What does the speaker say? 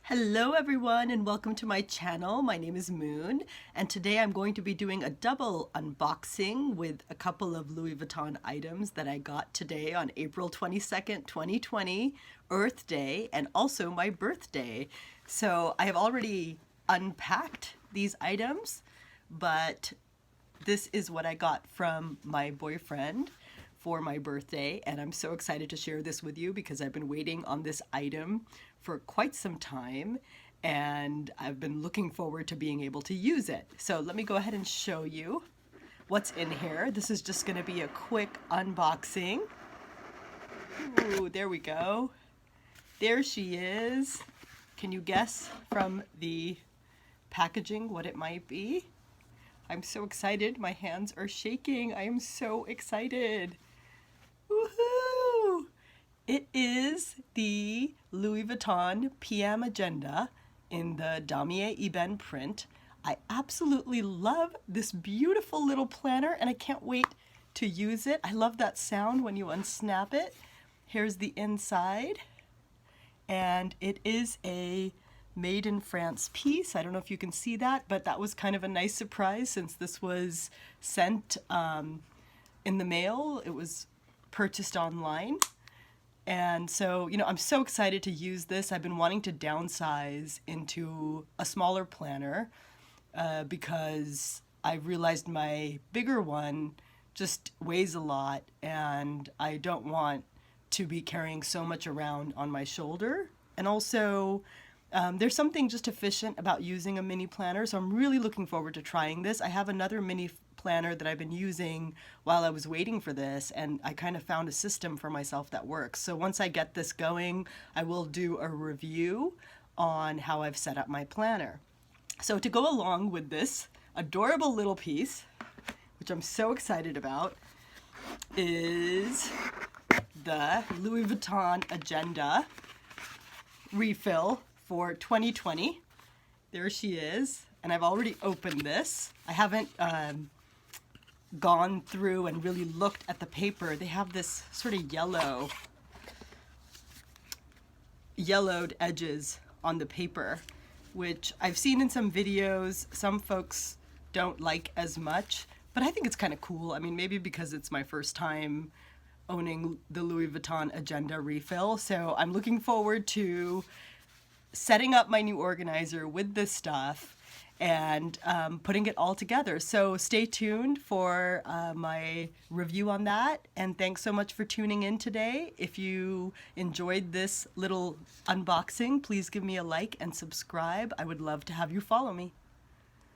Hello everyone and welcome to my channel. My name is Moon and today I'm going to be doing a double unboxing with a couple of Louis Vuitton items that I got today on April 22nd, 2020, Earth Day, and also my birthday. So I have already unpacked these items, but this is what I got from my boyfriend for my birthday, and I'm so excited to share this with you because I've been waiting on this item for quite some time and I've been looking forward to being able to use it. So let me go ahead and show you what's in here. This is just going to be a quick unboxing. Ooh, there we go. There she is. Can you guess from the packaging what it might be? I'm so excited. My hands are shaking. I am so excited. Woohoo! It is the Louis Vuitton pmagenda in the Damier Ebene print. I absolutely love this beautiful little planner and I can't wait to use it. I love that sound when you unsnap it. Here's the inside, and it is a made in France piece. I don't know if you can see that, but that was kind of a nice surprise since this was sent in the mail. It was purchased online. And so, I'm so excited to use this. I've been wanting to downsize into a smaller planner because I realized my bigger one just weighs a lot and I don't want to be carrying so much around on my shoulder. And also, there's something just efficient about using a mini planner, so I'm really looking forward to trying this. I have another mini planner that I've been using while I was waiting for this, and I kind of found a system for myself that works. So once I get this going, I will do a review on how I've set up my planner. So to go along with this adorable little piece, which I'm so excited about, is the Louis Vuitton Agenda refill for 2020. There she is, and I've already opened this. I haven't gone through and really looked at the paper. They have this sort of yellowed edges on the paper, which I've seen in some videos. Some folks don't like as much, but I think it's kind of cool. I mean, maybe because it's my first time owning the Louis Vuitton Agenda refill, so I'm looking forward to setting up my new organizer with this stuff and putting it all together. So stay tuned for my review on that, and thanks so much for tuning in today. If you enjoyed this little unboxing, please give me a like and subscribe. I would love to have you follow me.